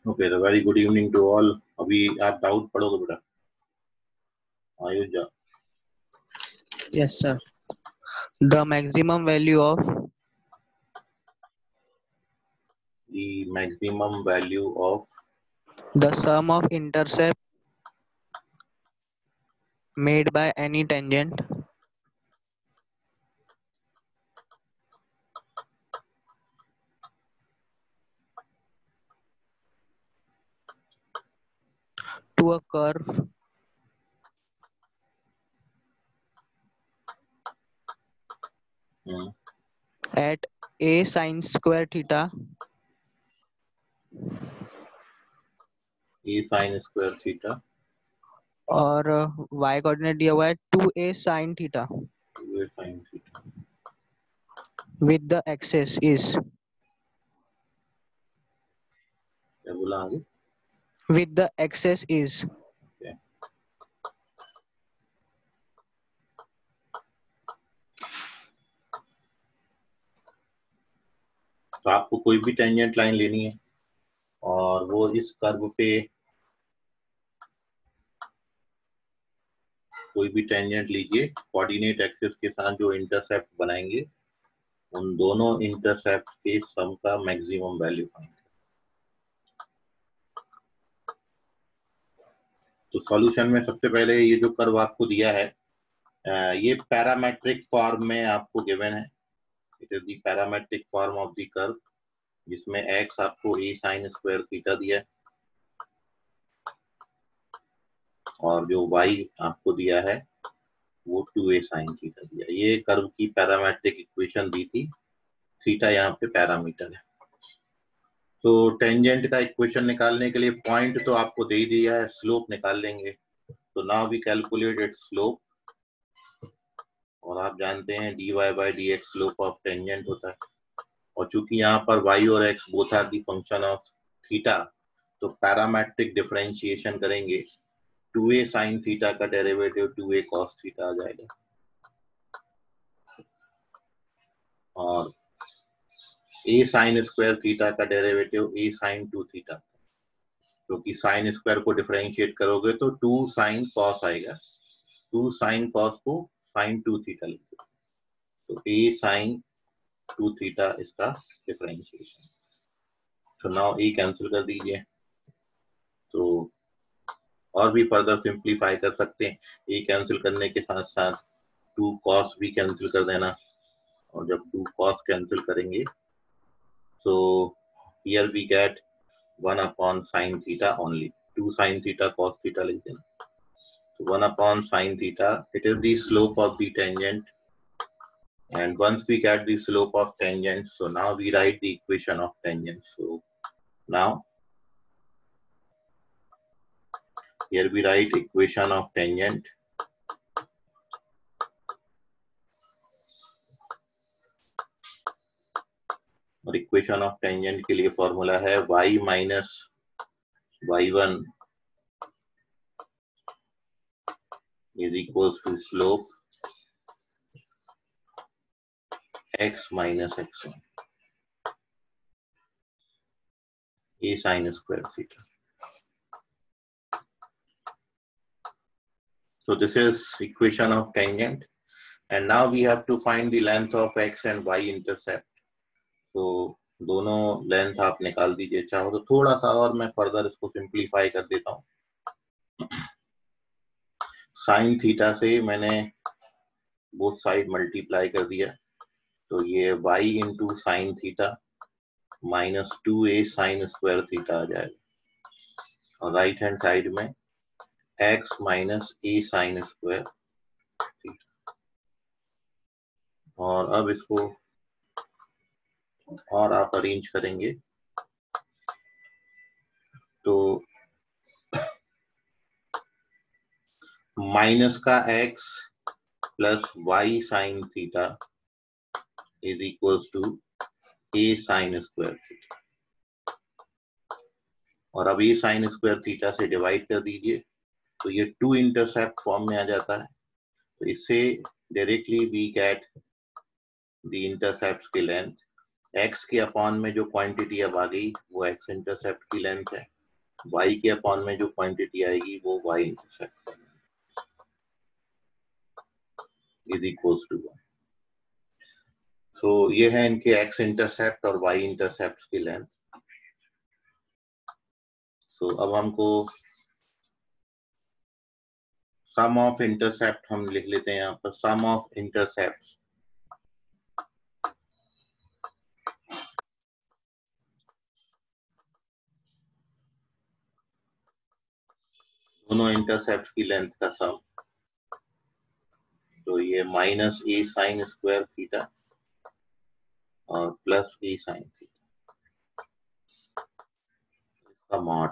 Okay, तो very good evening to all. अभी आप डाउट पढ़ोगे बेटा? आयुष जा। Yes, sir. The maximum value of The maximum value of the sum of intercept made by any tangent to a curve at a sin square theta a sin square theta और y coordinate दिया हुआ है 2a sin theta to a sin theta with the axis is क्या बोला आगे? with the axis is Okay. तो आपको कोई भी टेंजेंट लाइन लेनी है और वो इस कर्व पे कोई भी टेंजेंट लीजिए, कोऑर्डिनेट एक्सिस के साथ जो इंटरसेप्ट बनाएंगे उन दोनों इंटरसेप्ट के सम का मैक्सिमम वैल्यू फाइंड। तो सॉल्यूशन में सबसे पहले ये जो कर्व आपको दिया है ये पैरामेट्रिक फॉर्म में आपको गिवन है। It is the parametric form of the curve जिसमें x आपको a sin स्क्वायर थीटा दिया है और जो y आपको दिया है वो 2a sin थीटा दिया। ये कर्व की पैरामेट्रिक इक्वेशन दी थी, थीटा यहाँ पे पैरामीटर है। तो टेंजेंट का इक्वेशन निकालने के लिए पॉइंट तो आपको दे ही दिया है, स्लोप निकाल लेंगे। तो now we calculate its slope और आप जानते हैं dy by dx slope of tangent होता है और चूंकि यहाँ पर y और x both are the function of theta तो पैरामेट्रिक डिफरेंशिएशन करेंगे 2a sin थीटा का डेरिवेटिव 2a cos थीटा आ जाएगा और a sin स्क्वायर थीटा का डेरिवेटिव a sin 2 थीटा, क्योंकि साइन स्क्वायर को डिफरेंशिएट करोगे तो 2 sin cos आएगा, 2 sin cos को sin 2 थीटा लिखते तो a sin 2 थीटा इसका डिफरेंशिएशन। तो नाउ a कैंसिल कर दीजिए तो और भी फर्दर सिंप्लीफाई कर सकते हैं। a कैंसिल करने के साथ साथ 2 cos भी कैंसिल कर देना और जब 2 cos कैंसिल करेंगे तो here we get 1 upon sin theta only, 2 sin theta cos theta लिख देना। So 1 upon sin theta, it is the slope of the tangent. And once we get the slope of tangent, so now we write the equation of tangent. So now here we write equation of tangent. और equation of tangent के लिए formula है y minus y1 is equals to slope x minus x1 a sin square theta. So this is equation of tangent and now we have to find the length of x and y intercept. तो दोनों length आप निकाल दीजिए, चाहो तो थोड़ा सा और मैं फर्दर इसको सिंप्लीफाई कर देता हूँ। साइन थीटा से मैंने बोथ साइड मल्टीप्लाई कर दिया तो ये y into sine theta minus 2a sine square theta आ जाएगा और राइट हैंड साइड में x minus a sine square theta. और अब इसको और आप अरेंज करेंगे तो माइनस का x plus y sine theta is equals to a sine square theta और अब a साइन स्क्वायर थीटा से डिवाइड कर दीजिए तो ये 2 इंटरसेप्ट फॉर्म में आ जाता है। तो इससे directly we get the intercept की लेंथ x के अपॉन में जो क्वांटिटी अब आ गई वो x इंटरसेप्ट की लेंथ है y के अपॉन में जो क्वांटिटी आएगी वो y intercept is equals to 1। So ये है इनके x इंटरसेप्ट और y इंटरसेप्ट की लेंथ। सो अब हमको सम ऑफ इंटरसेप्ट हम लिख लेते हैं यहाँ पर। सम ऑफ इंटरसेप्ट दोनों इंटरसेप्ट की लेंथ का सम, तो ये माइनस ए साइन स्क्वायर थीटा और प्लस ए साइन थीटा इसका मॉड।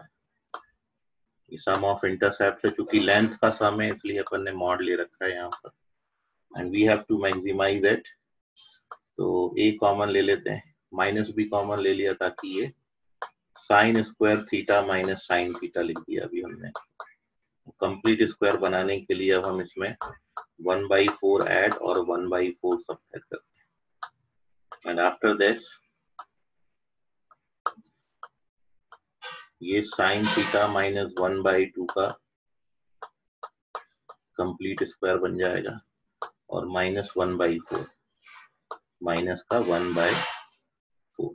ये सम ऑफ इंटरसेप्ट है, चूंकि लेंथ का सम है इसलिए अपन ने मॉड ले रखा है यहाँ पर। And we have to maximize it, तो ए कॉमन ले लेते हैं, माइनस भी कॉमन ले लिया ताकि ये sign square theta minus sine theta लिख दिया अभी हमने। कंप्लीट स्क्वायर बनाने के लिए अब हम इसमें 1/4 ऐड और 1/4 सब्ट्रैक्ट करते हैं। एंड आफ्टर दिस ये साइन थीटा माइनस 1/2 का कंप्लीट स्क्वायर बन जाएगा और माइनस 1/4 माइनस का 1/4।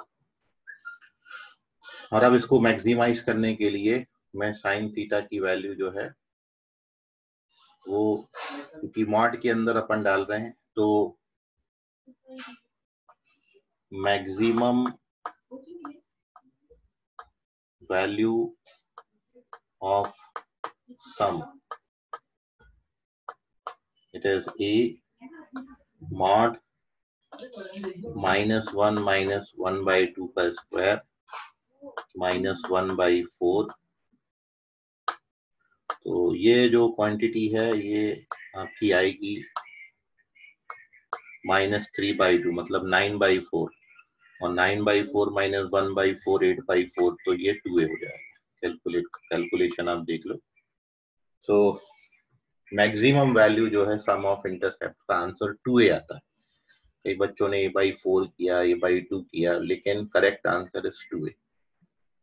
और अब इसको मैक्सिमाइज करने के लिए मैं साइन थीटा की वैल्यू जो है वो, क्योंकि मॉड के अंदर अपन डाल रहे हैं, तो maximum value of sum, it is a mod -1 minus 1/2 का स्क्वायर माइनस 1/4। तो ये जो क्वांटिटी है ये आपकी आएगी -3/2 मतलब 9/4, और 9/4 माइनस 1/4 8/4, तो ये 2a हो जाएगा। कैलकुलेशन आप देख लो। सो मैक्सिमम वैल्यू जो है सम ऑफ इंटरसेप्ट का आंसर 2a आता है। कई बच्चों ने a/4 किया, a/2 किया, लेकिन करेक्ट आंसर इज 2a।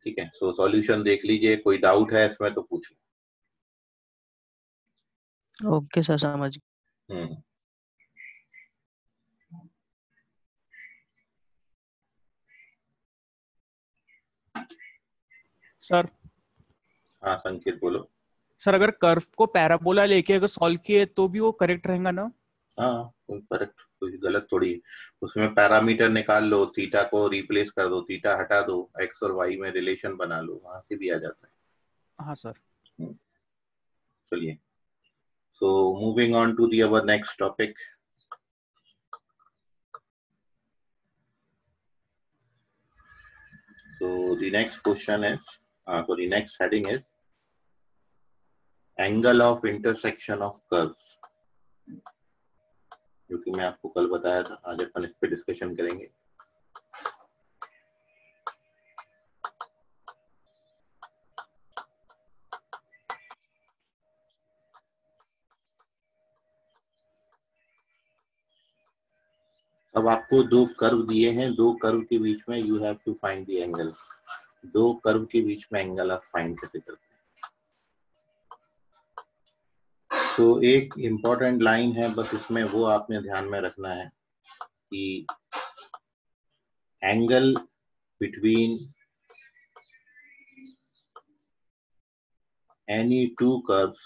ठीक है, सो सॉल्यूशन देख लीजिए, कोई डाउट है इसमें तो पूछ लो। ओके सर, समझ। सर हाँ संकेत बोलो। सर अगर कर्व को पैराबोला लेके अगर सॉल्व किए तो भी वो करेक्ट रहेगा ना? हाँ कोई करेक्ट, कोई गलत थोड़ी है। उसमें पैरामीटर निकाल लो, थीटा को रिप्लेस कर दो, थीटा हटा दो, एक्स और वाई में रिलेशन बना लो, वहां से भी आ जाता है। हाँ सर। चलिए, so moving on to the our next topic. So the next question is, so the next heading is angle of intersection of curves, जो कि मैं आपको कल बताया था। आज अपन इस पे डिस्कशन करेंगे। अब आपको दो कर्व दिए हैं, दो कर्व के बीच में you have to find the angle. दो कर्व के बीच में एंगल आप फाइंड कैसे करते हैं? तो एक इम्पोर्टेंट लाइन है, बस इसमें वो आपने ध्यान में रखना है कि angle between any two curves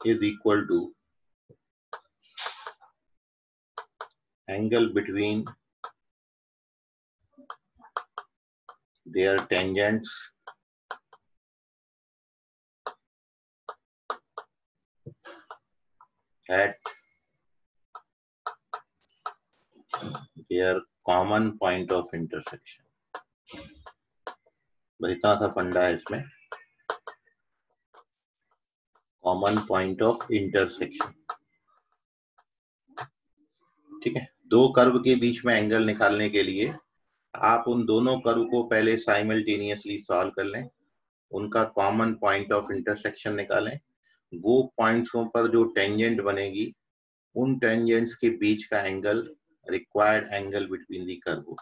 is equal to angle between their tangents at their common point of intersection। बस इतना सा फंडा है इसमें, कॉमन पॉइंट ऑफ इंटरसेक्शन। ठीक है, दो कर्व के बीच में एंगल निकालने के लिए आप उन दोनों कर्व को पहले साइमल्टेनियसली सॉल्व कर लें, उनका कॉमन पॉइंट ऑफ इंटरसेक्शन निकालें, वो पॉइंट्सों पर जो टेंजेंट बनेगी उन टेंजेंट्स के बीच का angle required angle between the curve.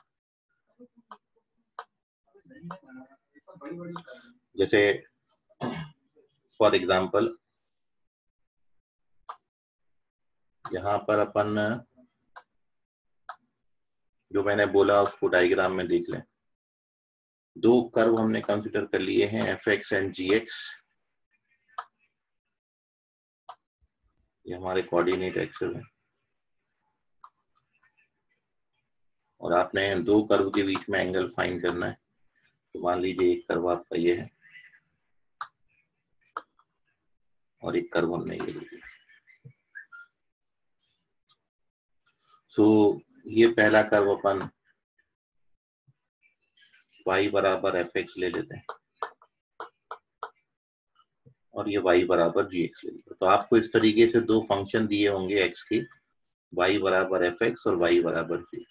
जैसे फॉर एग्जांपल यहाँ पर अपन जो मैंने बोला उसको डायग्राम में देख लें। दो कर्व हमने कंसीडर कर लिए हैं, f x and g x. ये हमारे कोऑर्डिनेट एक्सेस है और आपने दो कर्व के बीच में एंगल फाइंड करना है। तो मान लीजिए एक कर्व आपका ये है और एक कर्व हमने ये लिया। सो ये पहला कर्व अपन y बराबर एफ एक्स ले लेते हैं और ये y बराबर जी एक्स ले लेते हैं। तो आपको इस तरीके से दो फंक्शन दिए होंगे x के, y बराबर एफ एक्स और y बराबर जी,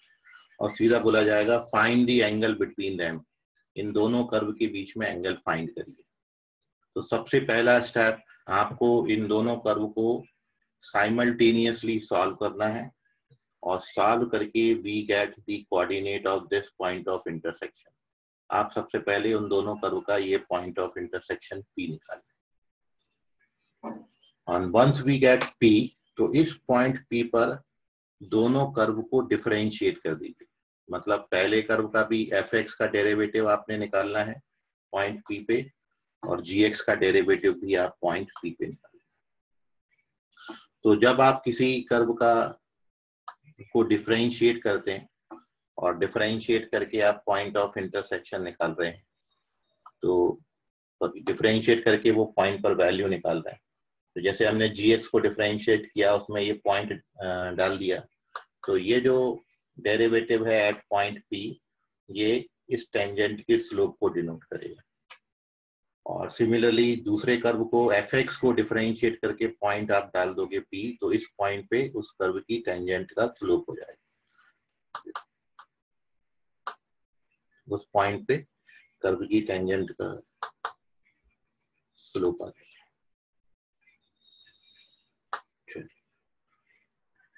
और सीधा बोला जाएगा find the angle between them. इन दोनों कर्व के बीच में एंगल फाइंड करिए। तो सबसे पहला स्टेप, आपको इन दोनों कर्व को साइमल्टेनियसली सॉल्व करना है और सॉल्व करके we get the coordinate of this point of intersection. आप सबसे पहले उन दोनों कर्व का ये पॉइंट ऑफ इंटरसेक्शन P निकालें। और वंस वी गेट P, तो इस पॉइंट P पर दोनों कर्व को डिफरेंशिएट कर दीजिए। मतलब पहले कर्व का भी एफ एक्स का डेरिवेटिव आपने निकालना है पॉइंट P पे, और जी एक्स का डेरिवेटिव भी आप पॉइंट P पे निकालें। तो जब आप किसी कर्व का को डिफरेंशिएट करते हैं और डिफरेंशिएट करके आप पॉइंट ऑफ इंटरसेक्शन निकाल रहे हैं, तो डिफरेंशिएट करके वो पॉइंट पर वैल्यू निकाल रहे हैं। तो जैसे हमने gx को डिफरेंशिएट किया, उसमें ये पॉइंट डाल दिया, तो ये जो डेरिवेटिव है एट पॉइंट P, ये इस टेंजेंट के स्लोप को डिनोट करेगा। और सिमिलरली दूसरे कर्व को fx को डिफरेंशिएट करके पॉइंट आप डाल दोगे P, तो इस पॉइंट पे उस कर्व की टेंजेंट का स्लोप हो जाएगा। उस पॉइंट पे कर्व की टेंजेंट का स्लोप आ जाएगा।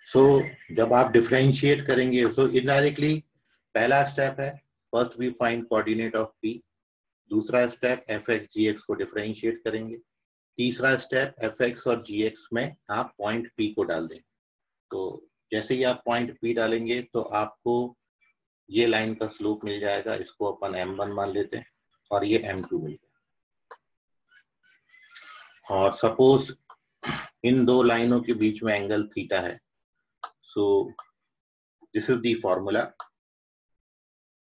सो जब आप डिफरेंशिएट करेंगे, तो इनडायरेक्टली पहला स्टेप है first we find coordinate of P, दूसरा step f x g x को डिफरेंशिएट करेंगे, तीसरा स्टेप एफ एक्स और जी एक्स में आप पॉइंट P को डाल देंगे। तो जैसे ही आप पॉइंट P डालेंगे तो आपको ये लाइन का स्लोप मिल जाएगा, इसको अपन m1 मान लेते हैं, और ये m2 मिल जाएगा। और सपोज इन दो लाइनों के बीच में एंगल थीटा है, so this is the formula.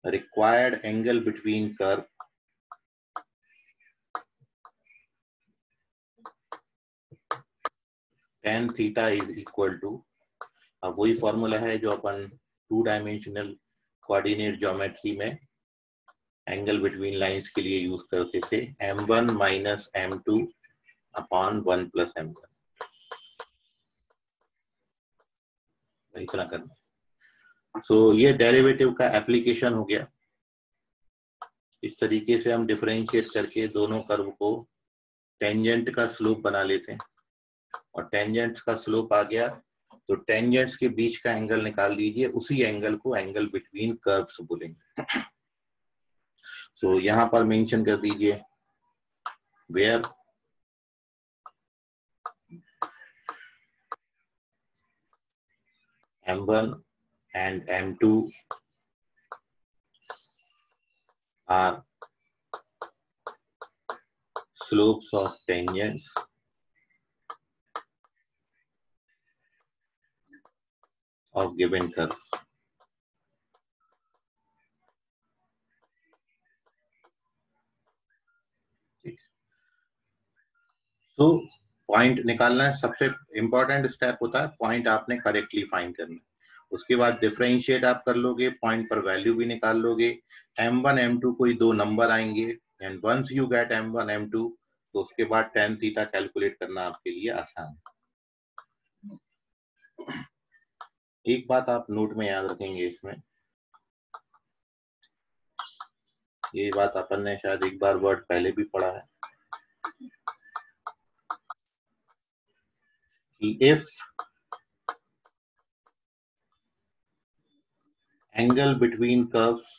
Required angle between curve tan theta is equal to, अब वही फॉर्मूला है जो अपन टू डायमेंशनल कोऑर्डिनेट ज्योमेट्री में एंगल बिटवीन लाइंस के लिए यूज करते थे, m1 minus m2 upon 1 plus m1। इतना करना। सो ये डेरिवेटिव का एप्लीकेशन हो गया। इस तरीके से हम डिफरेंशिएट करके दोनों कर्व को टेंजेंट का स्लोप बना लेते हैं, और टेंजेंट का स्लोप आ गया तो टेंजेंट्स के बीच का एंगल निकाल दीजिए, उसी एंगल को एंगल बिटवीन कर्व्स बोलेंगे। सो यहां पर मेंशन कर दीजिए where m1 and m2 are slopes of tangents of given curve। तो पॉइंट निकालना है, सबसे इंपॉर्टेंट स्टेप होता है पॉइंट आपने करेक्टली फाइंड करना है। उसके बाद डिफरेंशिएट आप कर लोगे, पॉइंट पर वैल्यू भी निकाल लोगे। m1 m2 कोई दो नंबर आएंगे, and once you get m1 m2, तो उसके बाद tan थीटा कैलकुलेट करना आपके लिए आसान है। एक बात आप नोट में याद रखेंगे इसमें, ये बात अपन ने शायद एक बार वर्ड पहले भी पढ़ा है कि if angle between curves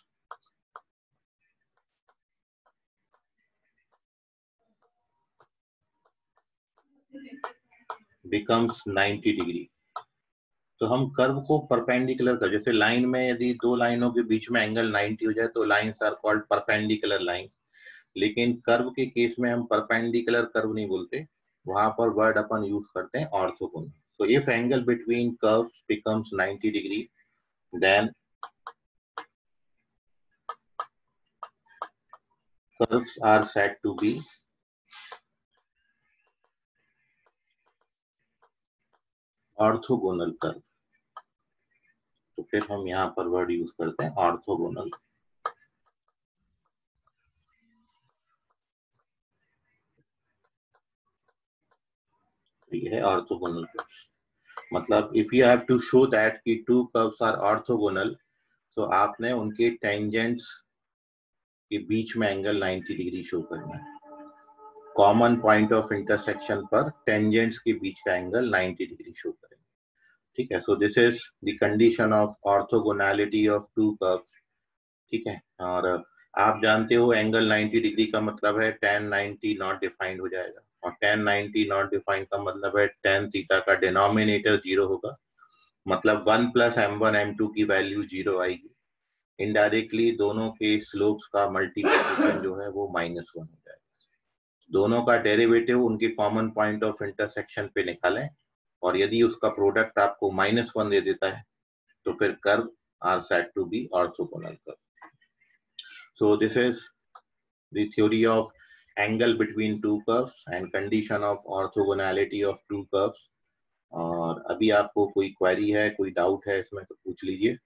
becomes 90 degree. तो हम कर्व को परपेंडिकुलर कर, जैसे लाइन में यदि दो लाइनों के बीच में एंगल 90 हो जाए तो lines are called perpendicular lines. लेकिन कर्व के केस में हम परपेंडिकुलर कर्व नहीं बोलते, वहां पर वर्ड अपन यूज करते हैं orthogonal. So if angle between curves becomes 90 degree, then curves are said to be orthogonal curve. तो फिर हम यहाँ पर वर्ड यूज करते हैं ऑर्थोगोनल। ये है ऑर्थोगोनल कर्व। मतलब if you have to show that कि टू कर्व्स आर ऑर्थोगोनल, तो आपने उनके टेंजेंट्स के बीच में एंगल 90 डिग्री शो करना है। कॉमन पॉइंट ऑफ इंटरसेक्शन पर टेंजेंट्स के बीच का एंगल 90 डिग्री शो करेंगे। ठीक है, so this is the condition of orthogonality of to curves. ठीक है, और आप जानते हो एंगल 90 डिग्री का मतलब है tan 90 नॉट डिफाइंड हो जाएगा, और tan 90 नॉट डिफाइंड का मतलब है tan थीटा का डिनोमिनेटर 0 होगा, मतलब 1 प्लस m1 m2 की वैल्यू 0 आएगी। इनडायरेक्टली दोनों के स्लोप्स का मल्टीप्लिकेशन जो है वो -1 हो जाएगा। दोनों का डेरिवेटिव उनके कॉमन पॉइंट ऑफ इंटरसेक्शन पे निकालें, और यदि उसका प्रोडक्ट आपको -1 दे देता है तो फिर curve are said to be orthogonal curve. So this is the theory of angle between two curves and condition of orthogonality of two curves। और अभी आपको कोई क्वेरी है, कोई डाउट है इसमें तो पूछ लीजिए,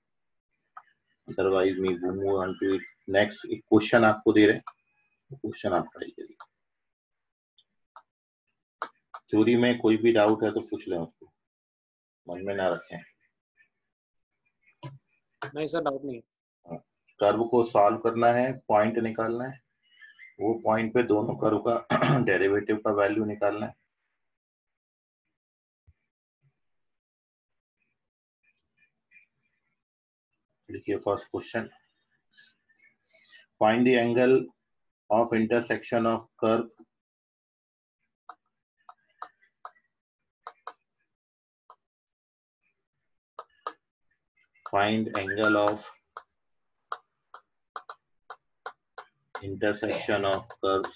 otherwise me move on to next. एक क्वेश्चन आपको दे रहे हैं, क्वेश्चन आप ट्राई करिए। थ्योरी में कोई भी डाउट है तो पूछ लें, उसको मन में ना रखें। नहीं सर, डाउट नहीं। कर्व को सॉल्व करना है, पॉइंट निकालना है, वो पॉइंट पे दोनों कर्व का डेरिवेटिव का वैल्यू निकालना है। देखिए first question, find the angle of intersection of curve find angle of intersection of curves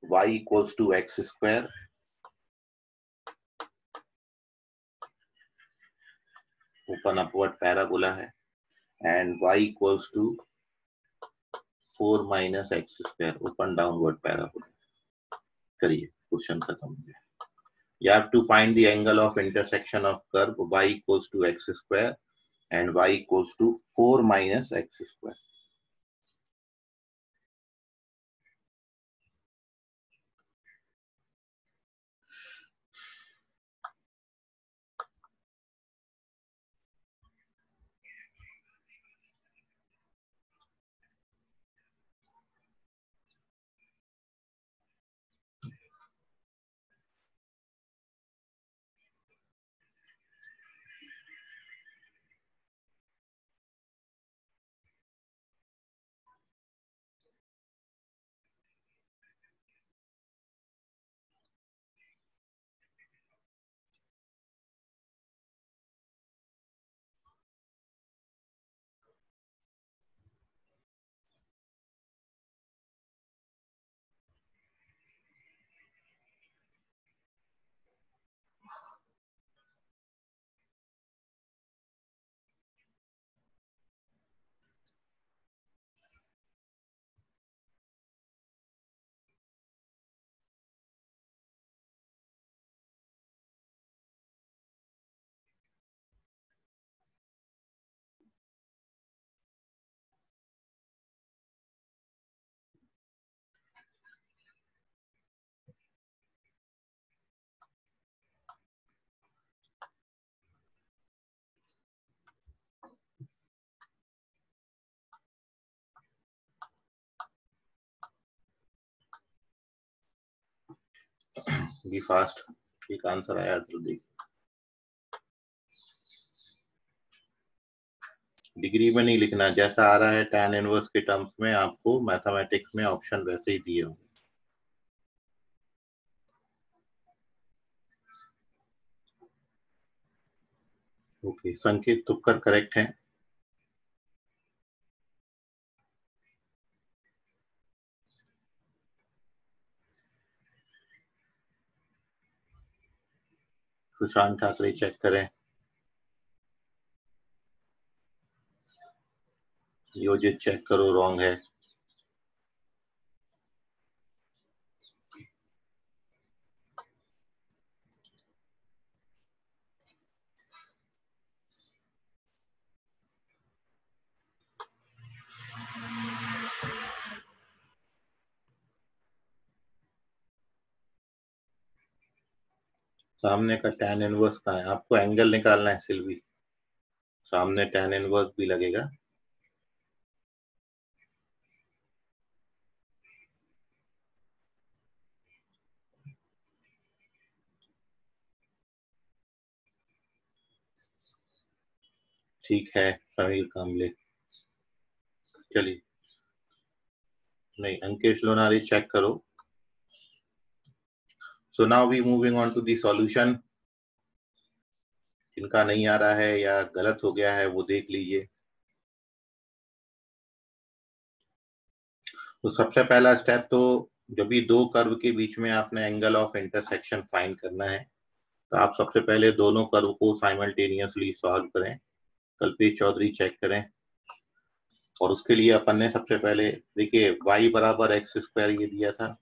y equals to x square open upward parabola है, and y equals to 4 minus x square open downward parabola। करिए, question खत्म हो गया। You have to find the angle of intersection of curve y equals to x square and y equals to 4 minus x square। Be fast, एक answer आया तो देखिए। Degree में नहीं लिखना, जैसा आ रहा है tan इनवर्स के टर्म्स में आपको मैथमेटिक्स में ऑप्शन वैसे ही दिए होंगे। ओके, संकेत तुक्कर करेक्ट है। सुशांत ठाकरे चेक करें। योजित चेक करो, रॉन्ग है। सामने का tan इनवर्स कहाँ है? आपको एंगल निकालना है सिल्वी, सामने tan इनवर्स भी लगेगा। ठीक है समीर कामले, चलिए। नहीं, अंकेश लोनारी चेक करो। So now we moving on to the solution. जिनका नहीं आ रहा है या गलत हो गया है वो देख लीजिए। तो सबसे पहला स्टेप, तो जब भी दो कर्व के बीच में आपने एंगल ऑफ इंटरसेक्शन फाइंड करना है, तो आप सबसे पहले दोनों कर्व को साइमल्टेनियसली सॉल्व करें। कल्पेश चौधरी चेक करें। और उसके लिए अपन ने सबसे पहले देखिए y बराबर एक्स स्क्वायर ये दिया था,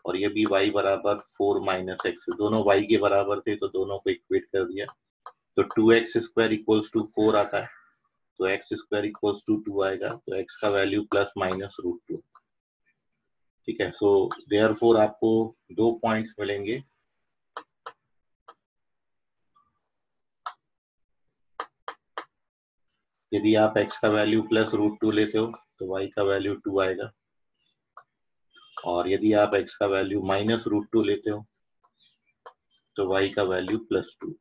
और ये भी y बराबर 4 माइनस एक्स, दोनों y के बराबर थे तो दोनों को इक्वेट कर दिया। तो 2x स्क्वायर इक्वल्स टू 4 आता है, तो x स्क्वायर इक्वल्स टू 2 आएगा, तो x का वैल्यू प्लस माइनस √2। ठीक है, सो देयरफॉर आपको 2 पॉइंट्स मिलेंगे। यदि आप x का वैल्यू प्लस √2 लेते हो तो y का वैल्यू 2 आएगा, और यदि आप x का वैल्यू माइनस √2 लेते हो तो y का वैल्यू प्लस 2।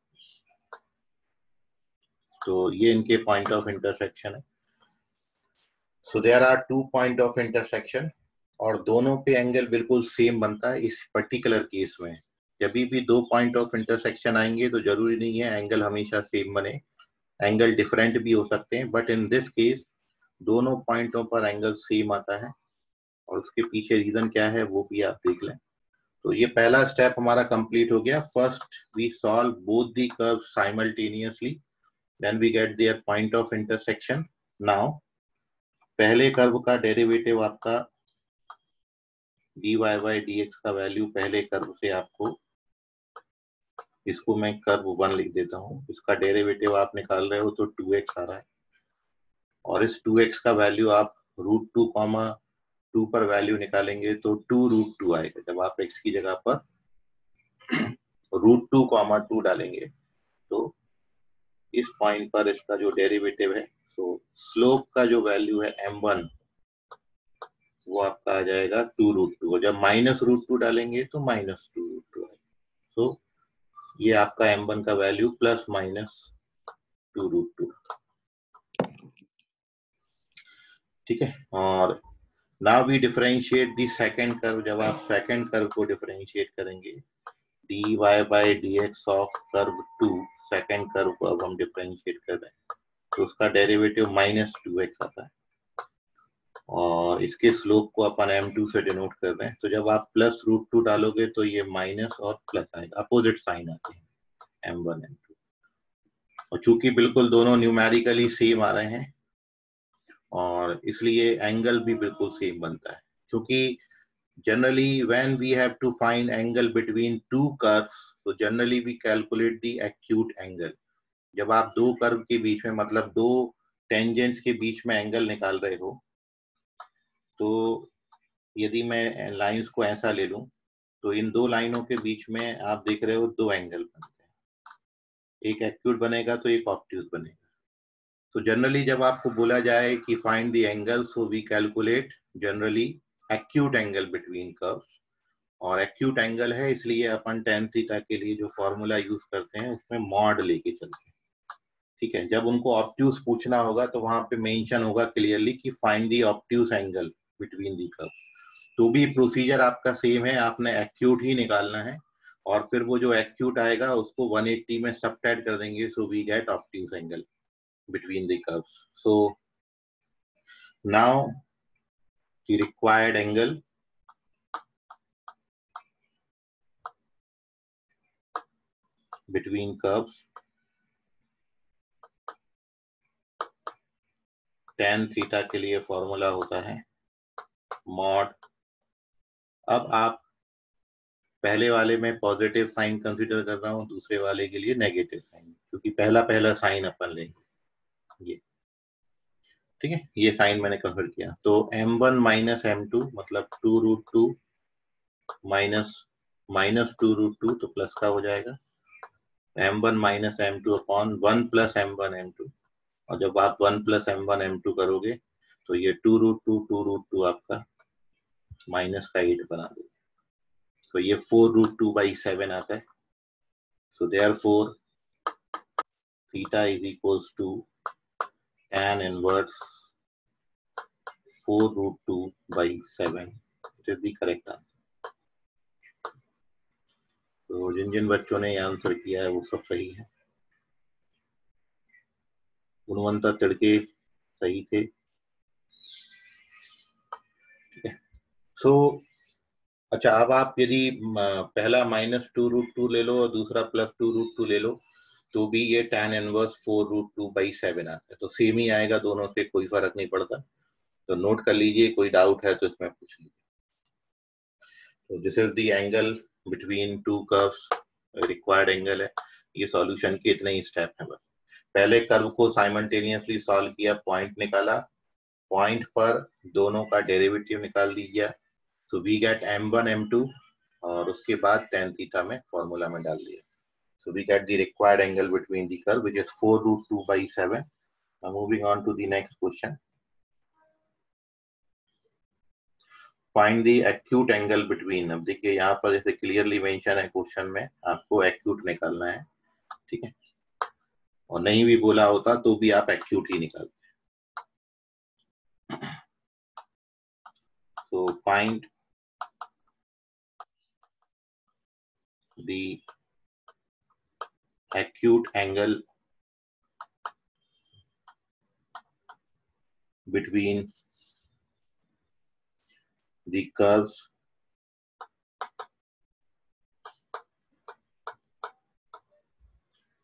तो ये इनके पॉइंट ऑफ इंटरसेक्शन है। So there are 2 point of intersection, और दोनों पे एंगल बिल्कुल सेम बनता है इस पर्टिकुलर केस में। जब भी दो पॉइंट ऑफ इंटरसेक्शन आएंगे तो जरूरी नहीं है एंगल हमेशा सेम बने, एंगल डिफरेंट भी हो सकते हैं, बट इन दिस केस दोनों पॉइंटों पर एंगल सेम आता है, और उसके पीछे रीजन क्या है वो भी आप देख लें। तो ये पहला स्टेप हमारा कंप्लीट हो गया। First we solve both the curve simultaneously, then we get their point of intersection. Now पहले कर्व का डेरिवेटिव आपका dy बाई dx का वैल्यू पहले कर्व से आपको, इसको मैं कर्व 1 लिख देता हूँ, इसका डेरिवेटिव आप निकाल रहे हो तो 2x आ रहा है, और इस 2x का वैल्यू आप √2 कॉमा 2 पर वैल्यू निकालेंगे तो 2√2 आएगा। जब आप x की जगह पर √2 कॉमा 2 डालेंगे तो इस पॉइंट पर इसका जो डेरिवेटिव है, तो स्लोप का जो वैल्यू है m1 वो आपका आ जाएगा 2√2, और जब माइनस √2 डालेंगे तो माइनस 2√2 आएगा। तो ये आपका m1 का वैल्यू प्लस माइनस 2√2। ठीक है, और now we differentiate the second curve. जब आप सेकंड कर्व को डिफरेंशिएट करेंगे, dy by dx of curve 2, second curve को अब हम डिफरेंशिएट कर रहे हैं, तो उसका डेरिवेटिव माइनस 2x आता है, और इसके स्लोप को अपन m2 से डिनोट कर रहे हैं। तो जब आप प्लस √2 डालोगे तो ये माइनस और प्लस आएगा, अपोजिट साइन आते हैं m1 m2, और चूंकि बिल्कुल दोनों न्यूमेरिकली सेम आ रहे हैं और इसलिए एंगल भी बिल्कुल सेम बनता है। चूंकि generally when we have to find angle between two curves, so generally we calculate the acute angle। जब आप दो कर्व के बीच में, मतलब दो टेंजेंट्स के बीच में एंगल निकाल रहे हो, तो यदि मैं लाइंस को ऐसा ले लूं तो इन दो लाइनों के बीच में आप देख रहे हो दो एंगल बनते हैं, एक एक्यूट बनेगा तो एक ऑब्ट्यूज बनेगा। तो जनरली जब आपको बोला जाए कि find the angle, so we calculate generally acute angle between curves, और एक्यूट एंगल है इसलिए अपन tan थीटा के लिए जो फॉर्मूला यूज करते हैं उसमें मॉड लेके चलते हैं। ठीक है, जब उनको ऑब्ट्यूज पूछना होगा तो वहां पे मेंशन होगा क्लियरली कि find the obtuse angle between the curve. तो भी प्रोसीजर आपका सेम है, आपने एक्यूट ही निकालना है और फिर वो जो एक्यूट आएगा उसको 180 में सबट्रैक्ट कर देंगे, so we get obtuse angle between the curves. So now the required angle between curves, tan theta के लिए फॉर्मूला होता है मॉड। अब आप पहले वाले में पॉजिटिव साइन कंसीडर कर रहा हूं, दूसरे वाले के लिए नेगेटिव साइन, क्योंकि पहला साइन अपन लेंगे ये। ठीक है, ये साइन मैंने कंसीडर किया। तो m1 माइनस m2 मतलब 2√2 माइनस 2√2 तो प्लस का हो जाएगा। m1 minus m2 upon 1 plus m1 m2, और जब आप 1 प्लस m1 m2 करोगे तो ये 2√2 आपका माइनस का 8 बना देगा, तो ये 4√2/7 आता है। So therefore theta is equals to tan inverse 4√2/7। It is the correct answer. तो जिन जिन बच्चों ने आंसर किया है वो सब सही है। गुणवंता तिड़के सही थे। ठीक है, सो अच्छा, अब आप यदि पहला -2√2 ले लो और दूसरा +2√2 ले लो तो भी ये tan इनवर्स 4√2/7 आता है, तो सेम ही आएगा दोनों से, कोई फर्क नहीं पड़ता। तो नोट कर लीजिए, कोई डाउट है तो इसमें पूछ लीजिए। तो this is the angle between two curves, required angle है। ये सॉल्यूशन के इतने ही स्टेप हैं बस। पहले कर्व को साइमल्टेनियसली सॉल्व किया, पॉइंट निकाला, पॉइंट पर दोनों का डेरिवेटिव निकाल दीजिए, सो वी गेट m1 m2, और उसके बाद tan थीटा में फॉर्मूला में डाल दिया, so we get the required angle between the curve, which is 4√2/7. Now moving on to the next question. Find the acute angle between। अब देखिए यहाँ पर जैसे क्लियरली मेंशन है क्वेश्चन में, आपको एक्यूट निकालना है। ठीक है, और नहीं भी बोला होता तो भी आप एक्यूट ही निकालते। So find the acute angle between the curves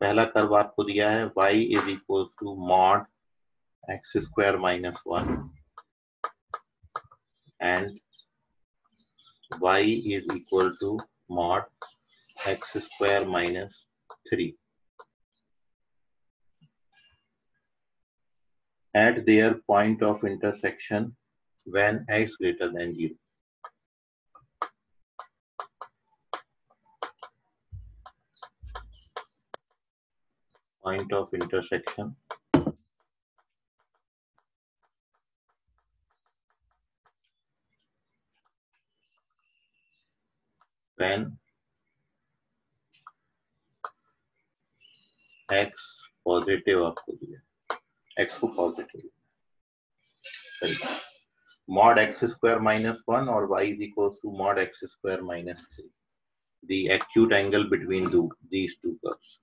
पहला कर्व आपको दिया है y इज इक्वल टू mod x² - 1 and y is equal to mod x² - 3 at their point of intersection when x greater than 0। Point of intersection when x positive आपको दिया, x को पॉजिटिव, सही, mod x² - 1 और y is equal to mod x² - 3, the acute angle between these two curves।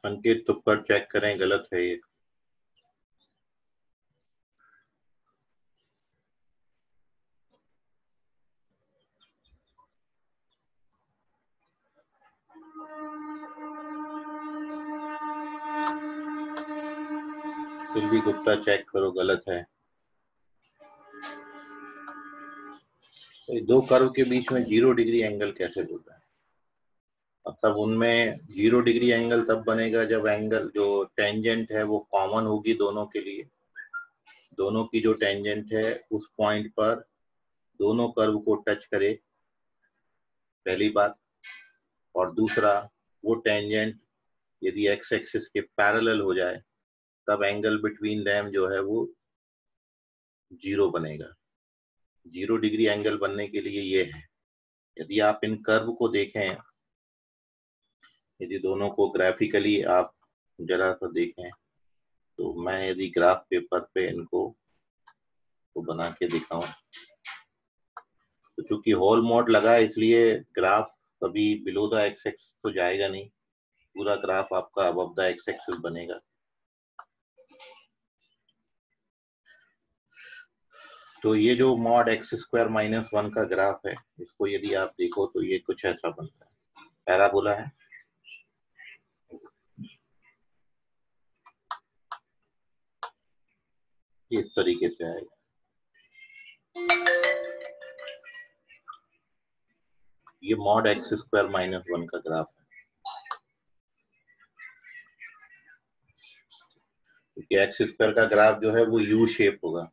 संकेत तुक्कर check करें, गलत है ये। सिल्वी गुप्ता चेक करो, गलत है। तो दो कर्व के बीच में 0 डिग्री एंगल कैसे होता है? मतलब उनमें 0 डिग्री एंगल तब बनेगा जब एंगल जो टेंजेंट है वो कॉमन होगी दोनों के लिए। दोनों की जो टेंजेंट है उस पॉइंट पर दोनों कर्व को टच करे, पहली बात। और दूसरा, वो टेंजेंट यदि एक्स एक्सिस के पैरेलल हो जाए तब एंगल बिटवीन देम जो है वो 0 बनेगा। 0 डिग्री एंगल बनने के लिए ये है। यदि आप इन कर्व को देखें, यदि दोनों को ग्राफिकली आप जरा सा देखें, तो मैं यदि ग्राफ पेपर पे इनको तो बना के दिखाऊं, तो चूंकि होल मोड लगा है इसलिए ग्राफ कभी बिलो द एक्स एक्सिस तो जाएगा नहीं, पूरा ग्राफ आपका अबव द एक्स एक्सिस बनेगा। तो ये जो मॉड एक्स स्क्वायर माइनस 1 का ग्राफ है, इसको यदि आप देखो तो ये कुछ ऐसा बनता है, पैराबोला है। इस तरीके से आएगा। ये मॉड एक्स स्क्वायर माइनस 1 का ग्राफ है। क्योंकि एक्स स्क्वायर का ग्राफ जो है वो यू शेप होगा।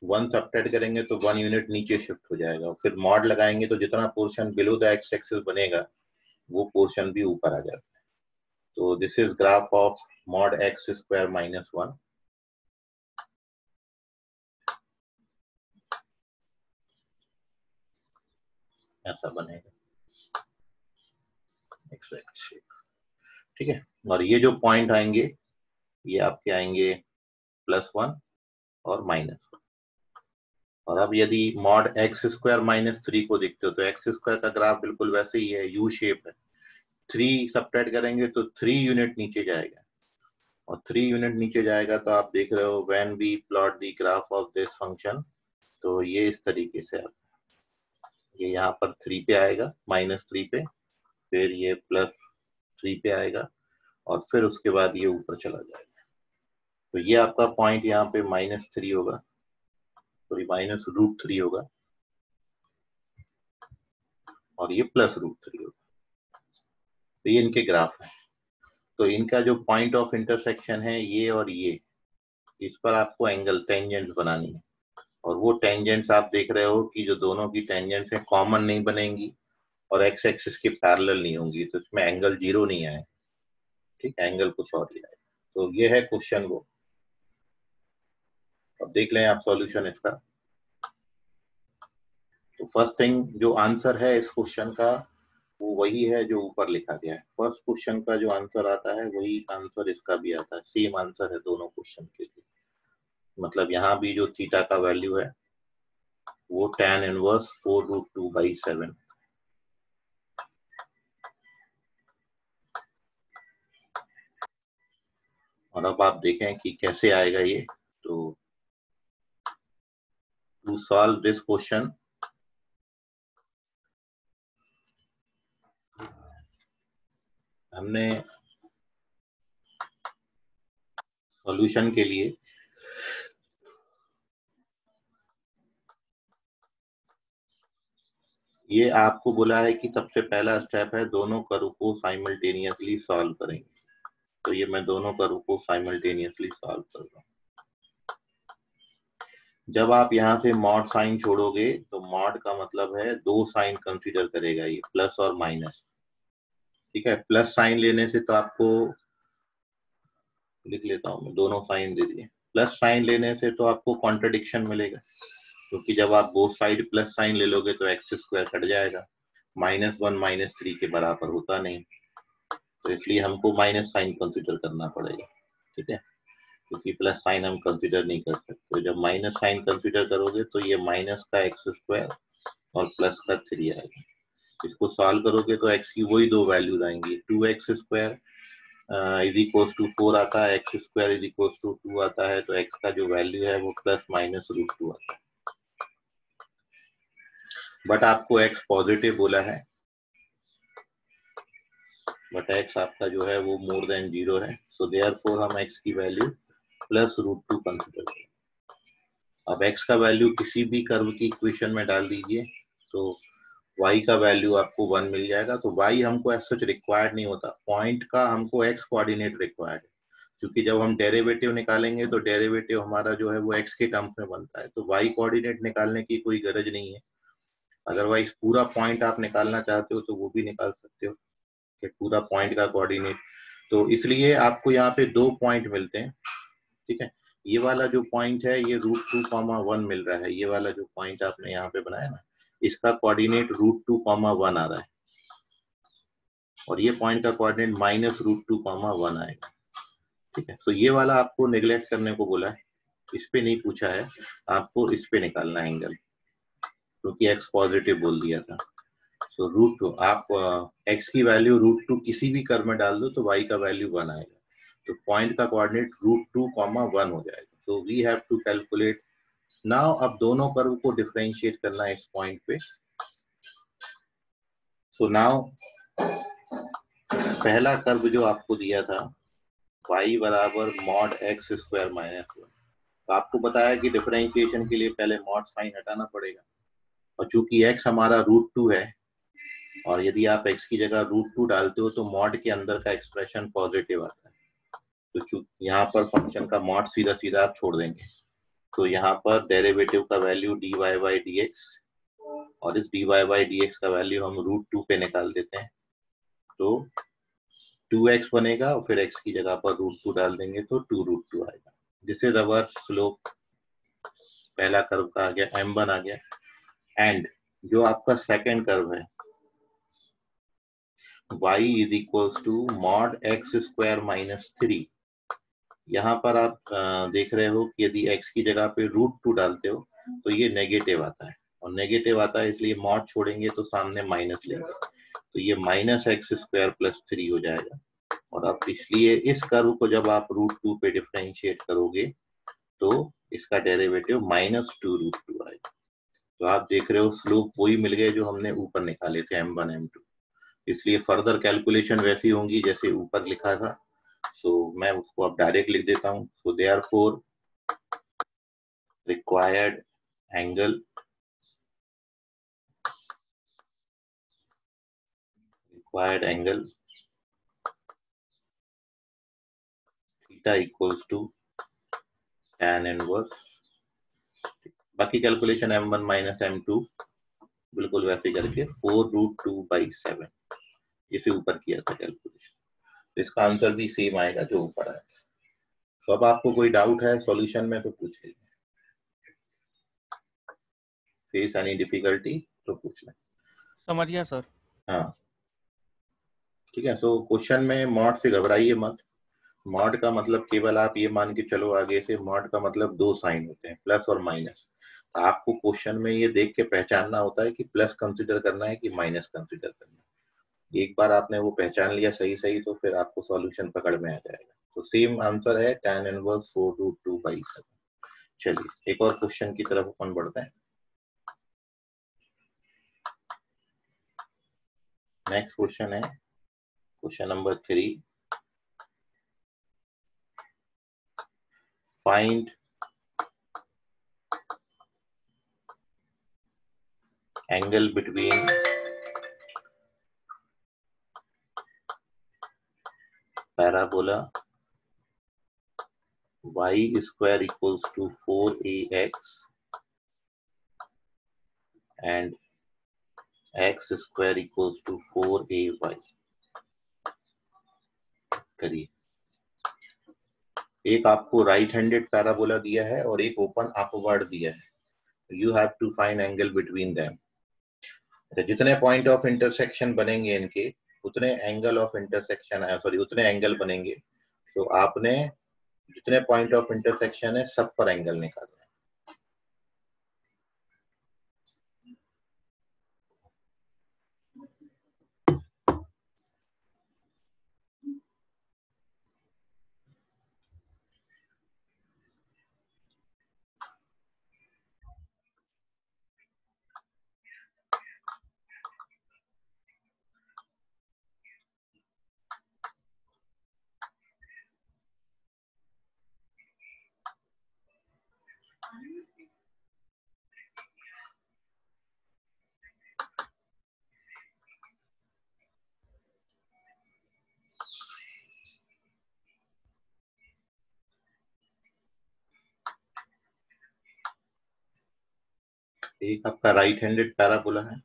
1 सबट्रैक्ट करेंगे तो 1 यूनिट नीचे शिफ्ट हो जाएगा, फिर मॉड लगाएंगे तो जितना portion below the x axis बनेगा वो पोर्शन भी ऊपर आ जाता है। तो this is graph of mod x square minus 1। ऐसा बनेगा एक्सैक्ट शेप, ठीक है। और ये जो पॉइंट आएंगे ये आपके आएंगे +1 और -1। और अब यदि मॉड एक्स स्क्वायर माइनस 3 को देखते हो तो एक्स स्क्वायर का ग्राफ बिल्कुल वैसे ही है, यू शेप है। 3 सबट्रैक्ट करेंगे तो 3 यूनिट नीचे जाएगा, और 3 यूनिट नीचे जाएगा तो आप देख रहे हो when we plot the graph of this function, तो ये इस तरीके से ये यहाँ पर 3 पे आएगा, -3 पे, फिर ये +3 पे आएगा, और फिर उसके बाद ये ऊपर चला जाएगा। तो ये आपका पॉइंट यहाँ पे -3 होगा, सॉरी -√3 होगा, और ये +√3 होगा। तो ये इनके ग्राफ है। तो इनका जो पॉइंट ऑफ इंटरसेक्शन है ये और ये, इस पर आपको एंगल टेंजेंट बनानी है। और वो टेंजेंट्स आप देख रहे हो कि जो दोनों की टेंजेंट्स हैं कॉमन नहीं बनेंगी और एक्स एक्सिस के पैरेलल नहीं होंगी, तो इसमें एंगल 0 नहीं आए, ठीक, एंगल कुछ और ही आए। तो ये है क्वेश्चन वो। अब देख लें आप सॉल्यूशन इसका। तो फर्स्ट थिंग जो आंसर है इस क्वेश्चन का वो वही है जो ऊपर लिखा गया है। फर्स्ट क्वेश्चन का जो आंसर आता है वही आंसर इसका भी आता है, सेम आंसर है दोनों क्वेश्चन के लिए। मतलब यहाँ भी जो थीटा का वैल्यू है वो tan इनवर्स 4√2/7। और अब आप देखें कि कैसे आएगा ये। तो टू सॉल्व दिस क्वेश्चन हमने सॉल्यूशन के लिए ये आपको बोला है कि सबसे पहला स्टेप है दोनों कर्व को साइमल्टेनियसली सॉल्व करेंगे। तो ये मैं दोनों कर्व को साइमल्टेनियसली सॉल्व कर रहा हूँ। जब आप यहाँ से मॉड साइन छोड़ोगे तो मॉड का मतलब है 2 साइन कंसीडर करेगा, ये प्लस और माइनस, ठीक है। प्लस साइन लेने से तो आपको लिख लेता हूँ मैं, दोनों साइन दे दिए। प्लस साइन लेने से तो आपको कॉन्ट्रडिक्शन मिलेगा, क्योंकि जब आप बोथ साइड प्लस साइन ले लोगे तो एक्स स्क्वायर कट जाएगा, -1 -3 के बराबर होता नहीं, तो इसलिए हमको माइनस साइन कंसीडर करना पड़ेगा, ठीक है। क्योंकि प्लस साइन हम कंसीडर नहीं कर सकते। जब माइनस साइन कंसीडर करोगे तो ये माइनस का एक्स स्क्वायर और प्लस का 3 आएगा। इसको सॉल्व करोगे तो एक्स की वही दो वैल्यूज आएंगी, 2x² इज इक्वल्स टू 4 आता है, x square is equals to 2 आता है, तो एक्स का जो वैल्यू है वो प्लस माइनस रूट 2 आता है। बट आपको एक्स पॉजिटिव बोला है, बट एक्स आपका जो है वो मोर देन 0 है, सो देयरफॉर हम एक्स की वैल्यू प्लस रूट 2 कंसिडर करें। अब एक्स का वैल्यू किसी भी कर्व की इक्वेशन में डाल दीजिए तो y का वैल्यू आपको 1 मिल जाएगा। तो y हमको एज सच रिक्वायर्ड नहीं होता, पॉइंट का हमको x कोऑर्डिनेट रिक्वायर्ड है, क्योंकि जब हम डेरिवेटिव निकालेंगे तो डेरिवेटिव हमारा जो है वो x के टर्म्स में बनता है, तो y कोऑर्डिनेट निकालने की कोई गरज नहीं है। अदरवाइज पूरा पॉइंट आप निकालना चाहते हो तो वो भी निकाल सकते हो कि पूरा पॉइंट का कोऑर्डिनेट। तो इसलिए आपको यहाँ पे 2 पॉइंट मिलते हैं, ठीक है। ये वाला जो पॉइंट है ये √2,1 मिल रहा है, ये वाला जो पॉइंट आपने यहाँ पे बनाया ना, इसका कोऑर्डिनेट √2,1 आ रहा है, और ये पॉइंट का कोऑर्डिनेट -√2,1 आएगा, ठीक है। तो ये वाला आपको नेग्लेक्ट करने को बोला है, इस पे नहीं पूछा है, आपको इस पे निकालना है एंगल, क्योंकि एक्स पॉजिटिव बोल दिया था। सो √2 आप एक्स की वैल्यू √2 किसी भी कर्व में डाल दो तो y का वैल्यू 1 आएगा, तो पॉइंट का कोऑर्डिनेट √2,1 हो जाएगा। तो we have to calculate now. अब दोनों कर्व को डिफरेंशिएट करना है इस पॉइंट पे। सो नाउ पहला कर्व जो आपको दिया था y बराबर मॉड एक्स स्क्वायर माइनस 1, तो आपको बताया कि डिफरेंशिएशन के लिए पहले मॉड साइन हटाना पड़ेगा, और चूंकि x हमारा √2 है और यदि आप x की जगह √2 डालते हो तो मॉड के अंदर का एक्सप्रेशन पॉजिटिव आता है, तो यहाँ पर फंक्शन का मॉड सीधा सीधा आप छोड़ देंगे, तो यहाँ पर डेरिवेटिव का वैल्यू dy/dx, और इस dy/dx का वैल्यू हम √2 पे निकाल देते हैं, तो 2x बनेगा, और फिर x की जगह पर √2 डाल देंगे तो 2√2 आएगा। दिस इज अवर स्लोप, पहला कर्व का आ गया, m1 आ गया। एंड जो आपका सेकेंड कर्व है y is equals to mod x square minus 3, यहाँ पर आप देख रहे हो कि यदि x की जगह पे √2 डालते हो तो ये नेगेटिव आता है, और नेगेटिव आता है इसलिए मॉड छोड़ेंगे तो सामने माइनस लेंगे, तो ये माइनस एक्स स्क्वायर प्लस 3 हो जाएगा। और अब इसलिए इस कर्व को जब आप √2 पे डिफरेंशिएट करोगे तो इसका डेरिवेटिव -2√2 आएगा। तो आप देख रहे हो स्लोप वही मिल गए जो हमने ऊपर निकाले थे m1 m2, इसलिए फर्दर कैलकुलेशन वैसी होंगी जैसे ऊपर लिखा था। सो मैं उसको अब डायरेक्ट लिख देता हूँ। So therefore required angle theta equals to tan inverse, बाकी कैलकुलेशन m1 माइनस m2 बिल्कुल वैसे करके 4√2/7, इसे ऊपर किया था कैलकुलेशन, तो इसका आंसर भी सेम आएगा जो ऊपर आया था। तो अब आपको कोई डाउट है सॉल्यूशन में तो पूछ लीजिए, फेस एनी डिफिकल्टी तो पूछ लें। समझ गया सर। हाँ ठीक है, तो क्वेश्चन में मॉड से घबराइए मत। मॉड का मतलब केवल आप ये मान के चलो आगे से, मॉड का मतलब 2 साइन होते हैं, प्लस और माइनस। आपको क्वेश्चन में ये देख के पहचानना होता है कि प्लस कंसिडर करना है कि माइनस कंसिडर करना है। एक बार आपने वो पहचान लिया सही सही तो फिर आपको सॉल्यूशन पकड़ में आ जाएगा। तो सेम आंसर है tan इनवर्स 4√2/7। चलिए एक और क्वेश्चन की तरफ अपन बढ़ते हैं। नेक्स्ट क्वेश्चन है question number 3। Find angle between parabola y square equals to 4ax and x square equals to 4ay। करिए, एक आपको राइट हैंडेड पैराबोला दिया है और एक ओपन अपवर्ड दिया है। You have to find angle between them. जितने पॉइंट ऑफ इंटरसेक्शन बनेंगे इनके उतने एंगल ऑफ इंटरसेक्शन है, सॉरी उतने एंगल बनेंगे। तो आपने जितने पॉइंट ऑफ इंटरसेक्शन है सब पर एंगल निकालना है। एक आपका राइट हैंडेड पैराबोला है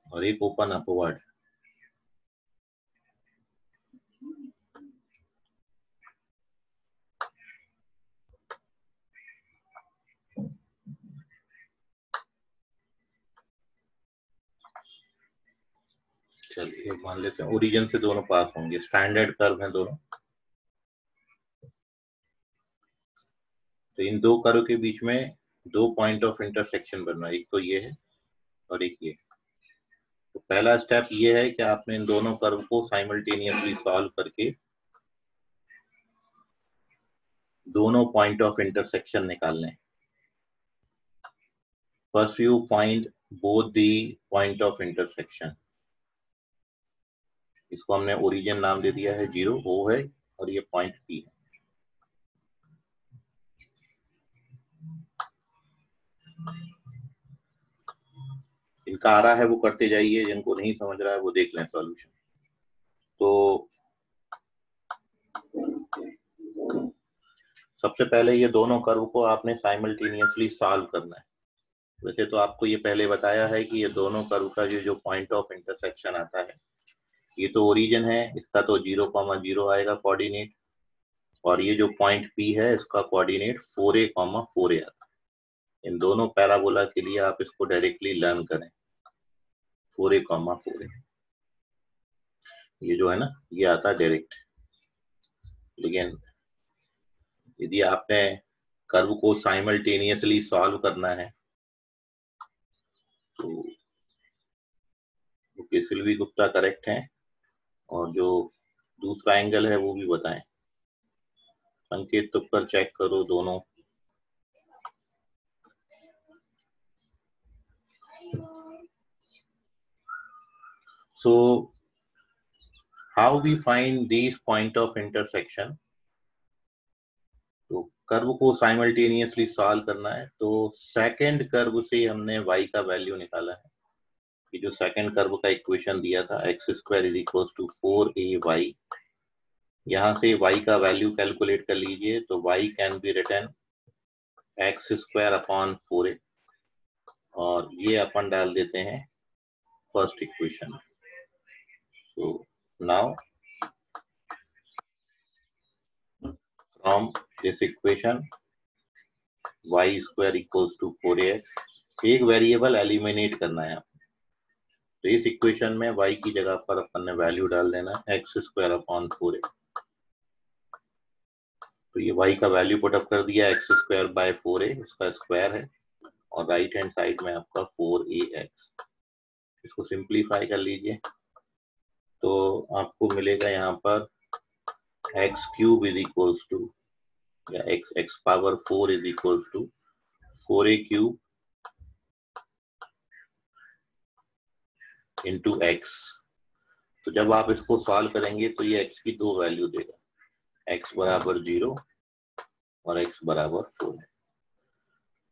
और एक ओपन अपवर्ड। चलिए मान लेते हैं ओरिजिन से दोनों पास होंगे, स्टैंडर्ड कर्व हैं दोनों। तो इन दो कर्व के बीच में दो पॉइंट ऑफ इंटरसेक्शन बनना, एक तो ये है और एक ये। तो पहला स्टेप ये है कि आपने इन दोनों कर्व को साइमल्टेनियसली सॉल्व करके दोनों पॉइंट ऑफ इंटरसेक्शन निकालने। First you find both the point of intersection. इसको हमने ओरिजिन नाम दे दिया है, 0 O है और ये पॉइंट P है। इनका आ रहा है वो करते जाइए, जिनको नहीं समझ रहा है वो देख लें सॉल्यूशन। तो सबसे पहले ये दोनों कर्व को आपने साइमल्टेनियसली सॉल्व करना है। वैसे तो आपको ये पहले बताया है कि ये दोनों कर्व का जो पॉइंट ऑफ इंटरसेक्शन आता है, ये तो ओरिजिन है, इसका तो 0,0 आएगा कोऑर्डिनेट, और ये जो पॉइंट P है इसका कोऑर्डिनेट 4a, 4a आता है। इन दोनों पैराबोला के लिए आप इसको डायरेक्टली लर्न करें, 4a, 4a। ये जो है ना, ये आता है डायरेक्ट। लेकिन यदि आपने कर्व को साइमल्टेनियसली सॉल्व करना है तो सिल्वी गुप्ता करेक्ट है, और जो दूसरा एंगल है वो भी बताएं। संकेत तुक पर चेक करो दोनों। So how we find these point of intersection? तो कर्व को साइमल्टेनियसली सॉल्व करना है, तो सेकंड कर्व से हमने y का वैल्यू निकाला है। ये जो सेकंड कर्व का इक्वेशन दिया था x² = 4ay, यहाँ से y का वैल्यू कैलकुलेट कर लीजिए। तो y can be written x² / 4a, और ये अपन डाल देते हैं first equation. So now from this equation y² = 4ax, एक वेरिएबल एलिमिनेट करना है। तो इस इक्वेशन में y की जगह पर अपन ने वैल्यू डाल देना है x² / 4a। तो ये y का वैल्यू पुट अप कर दिया, x² / 4a, इसका स्क्वायर है, और राइट हैंड साइड में आपका 4ax। इसको सिंप्लीफाई कर लीजिए तो आपको मिलेगा यहाँ पर x³ या x⁴ = 4a³ into x। तो जब आप इसको सॉल्व करेंगे तो ये x की दो वैल्यू देगा, x = 0 और x = 4 है।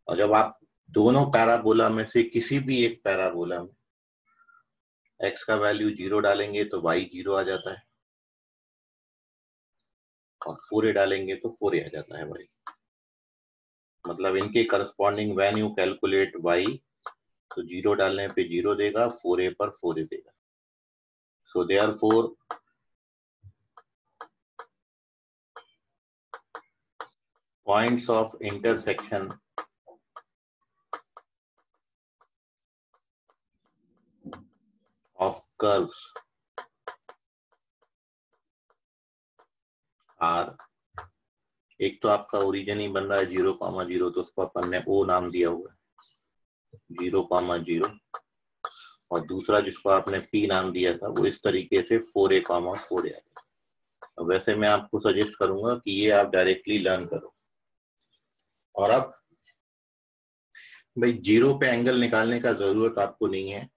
और जब आप दोनों पैराबोला में से किसी भी एक पैराबोला में x का वैल्यू 0 डालेंगे तो y 0 आ जाता है, और 4a डालेंगे तो 4a आ जाता है y। मतलब इनके corresponding when you calculate y, तो 0 डालने पे 0 देगा, 4a पर 4a देगा। So therefore points of intersection of curves are, एक तो आपका ओरिजिन ही बन रहा है 0,0, तो उसको अपन ने O नाम दिया हुआ है 0,0, और दूसरा जिसको आपने P नाम दिया था वो इस तरीके से 4a, 4a है। वैसे मैं आपको सजेस्ट करूंगा कि ये आप डायरेक्टली लर्न करो। और अब भाई 0 पे एंगल निकालने का जरूरत आपको नहीं है,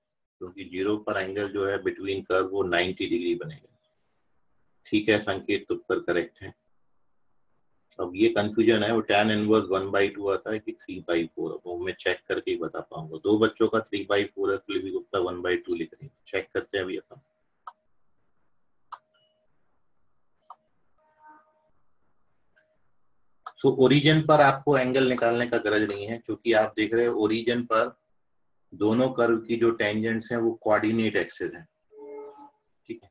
क्योंकि 0 पर एंगल जो है बिटवीन कर्व वो 90 डिग्री बनेगा। ठीक है, संकेत तुक पर करेक्ट है। अब ये कंफ्यूजन है, वो tan इनवर्स 1/2 आता है कि 3/4, वो मैं चेक करके ही बता पाऊंगा। दो बच्चों का 3/4 है, सिल्वी गुप्ता 1/2 लिख रही है। चेक करते हैं अभी अपन। सो ओरिजिन पर आपको एंगल निकालने का गरज नहीं है, क्योंकि आप देख रहे हो ओरिजिन पर दोनों कर्व की जो टेंजेंट्स हैं वो कोऑर्डिनेट एक्सिस है। ठीक है,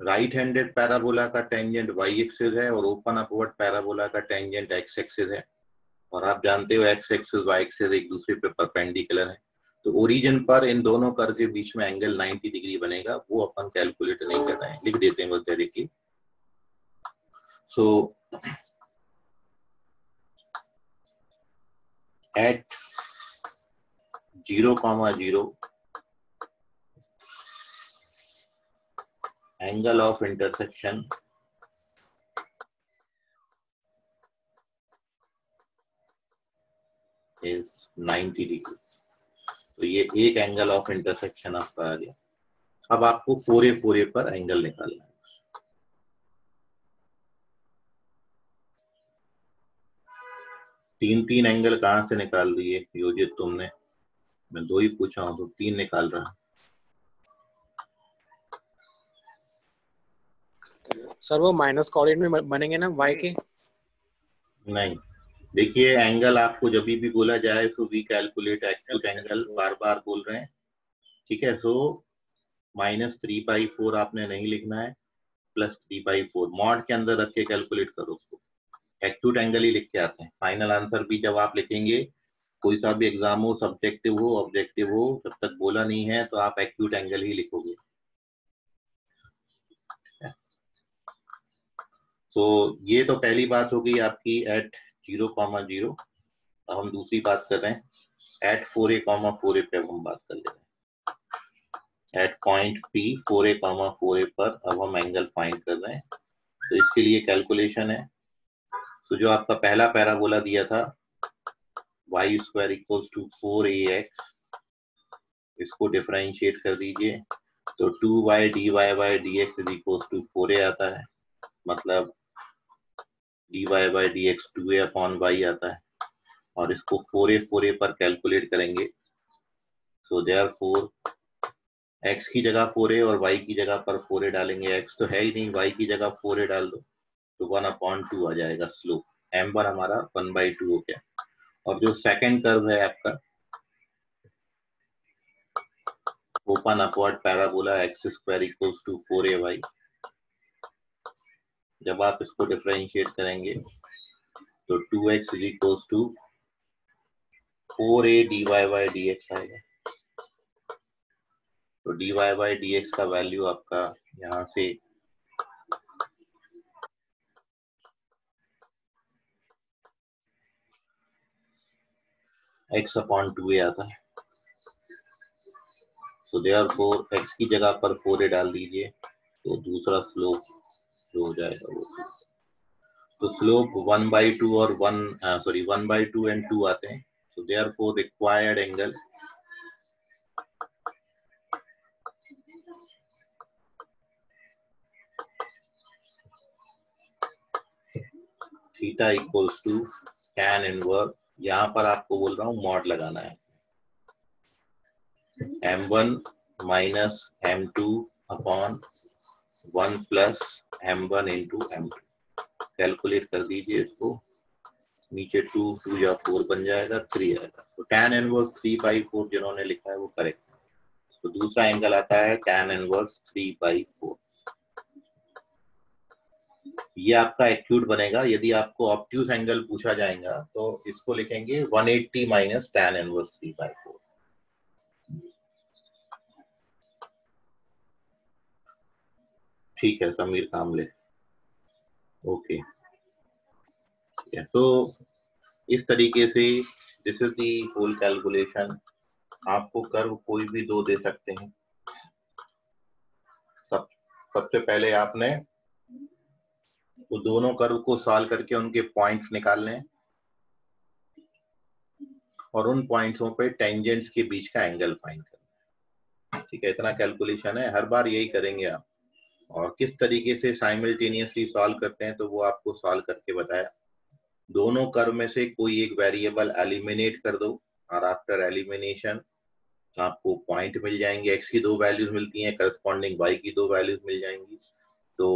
राइट हैंडेड पैराबोला का टेंजेंट वाई एक्सिस है और ओपन अपवर्ड पैराबोला का टेंजेंट एक्स एक्सिस है, और आप जानते हो एक्स एक्सिस वाई एक्सिस एक दूसरे पे परपेंडिकुलर है। तो ओरिजिन पर इन दोनों कर्व के बीच में एंगल 90 डिग्री बनेगा, वो अपन कैलकुलेट नहीं कर रहे हैं, लिख देते हैं बस directly. So at 0,0 angle of intersection is 90 degree. तो ये एक एंगल ऑफ इंटरसेक्शन आपका आ गया। अब आपको 4A पर एंगल निकालना है। तीन एंगल कहां से निकाल दिए योजित तुमने? मैं 2 ही पूछा हूं तो 3 निकाल रहा। सर वो माइनस कोऑर्डिनेट में बनेंगे ना y के? नहीं, देखिए एंगल आपको जब भी बोला जाए so we calculate acute angle, बार बार बोल रहे हैं। ठीक है, सो -3/4 आपने नहीं लिखना है, +3/4 मॉड के अंदर रख के कैलकुलेट करो उसको। एक्यूट एंगल ही लिख के आते हैं। फाइनल आंसर भी जब आप लिखेंगे, कोई सा भी एग्जाम हो, सब्जेक्टिव हो ऑब्जेक्टिव हो, जब तक बोला नहीं है तो आप एक्यूट एंगल ही लिखोगे। तो ये तो पहली बात हो गई आपकी एट 0,0। अब हम दूसरी बात कर रहे हैं एट 4A, पे अब हम बात कर ले रहे हैं। एट पॉइंट P 4A, पर अब हम एंगल फाइंड कर रहे हैं। तो इसके लिए कैलकुलेशन है। तो जो आपका पहला पैराबोला दिया था y² = 4AX, इसको डिफरेंशिएट कर दीजिए तो 2y dy/dx = 4A आता है, मतलब dy/dx 2A/y आता है। और इसको 4A पर कैलकुलेट करेंगे। सो देयरफॉर x की जगह 4A और y की जगह पर 4A डालेंगे। x तो है ही नहीं, y की जगह 4A डाल दो तो 1/2 आ जाएगा स्लोप। m1 हमारा 1/2 हो गया। और जो सेकंड कर्व है आपका open upward parabola x² = 4AY, जब आप इसको डिफरेंशिएट करेंगे तो 2x = 4A dy/dx आएगा। तो dy/dx का वैल्यू आपका यहाँ से x/2A आता है। तो देयरफॉर x की जगह पर 4A डाल दीजिए तो दूसरा स्लोप जो हो जाएगा वो, तो स्लोप 1/2 और 1/2 एंड 2 आते हैं। तो therefore required angle theta = tan inverse, यहाँ पर आपको बोल रहा हूँ मॉड लगाना है, m1 - m2 upon 1 + m1 × m2। Calculate कर दीजिए इसको, नीचे 2 या 4 बन जाएगा, 3 आएगा। तो tan इनवर्स 3/4 जिन्होंने लिखा है वो करेक्ट है। तो दूसरा एंगल आता है tan इनवर्स 3/4। ये आपका एक्यूट बनेगा। यदि आपको ऑब्ट्यूज एंगल पूछा जाएगा तो इसको लिखेंगे 180 - tan इनवर्स 3/4। ठीक है समीर कामले, ओके। तो इस तरीके से this is the whole calculation. आपको कर्व कोई भी दो दे सकते हैं। सबसे पहले आपने तो दोनों कर्व को सॉल्व करके उनके पॉइंट्स निकालने हैं और उन पॉइंट्सों पे टेंजेंट्स के बीच का एंगल फाइंड करना है। ठीक है, इतना कैलकुलेशन है, हर बार यही करेंगे आप। और किस तरीके से साइमल्टेनियसली सॉल्व करते हैं तो वो आपको सॉल्व करके बताया। दोनों कर्व में से कोई एक वेरिएबल एलिमिनेट कर दो और आफ्टर एलिमिनेशन आपको पॉइंट मिल जाएंगे। x की 2 वैल्यूज मिलती हैं, करस्पॉन्डिंग y की 2 वैल्यूज मिल जाएंगी। तो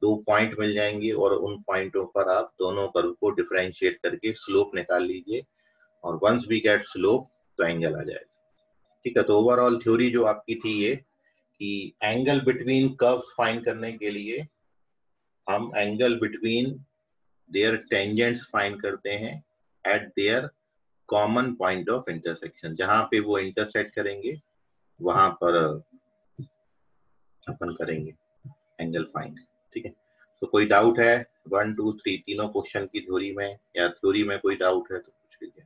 2 पॉइंट मिल जाएंगे और उन पॉइंटों पर आप दोनों कर्व को डिफरेंशिएट करके स्लोप निकाल लीजिए और वंस वी गेट स्लोप तो एंगल आ जाएगा। ठीक है, तो ओवरऑल थ्योरी जो आपकी थी ये कि एंगल बिटवीन कर्व्स फाइंड करने के लिए हम angle between their tangents find करते हैं eight their common point of intersection, जहां पे वो इंटरसेक्ट करेंगे वहां पर अपन करेंगे एंगल फाइंड। ठीक है, तो कोई डाउट है 1 2 3 तीनों क्वेश्चन की थ्योरी में या थ्योरी में कोई डाउट है तो पूछ लीजिए।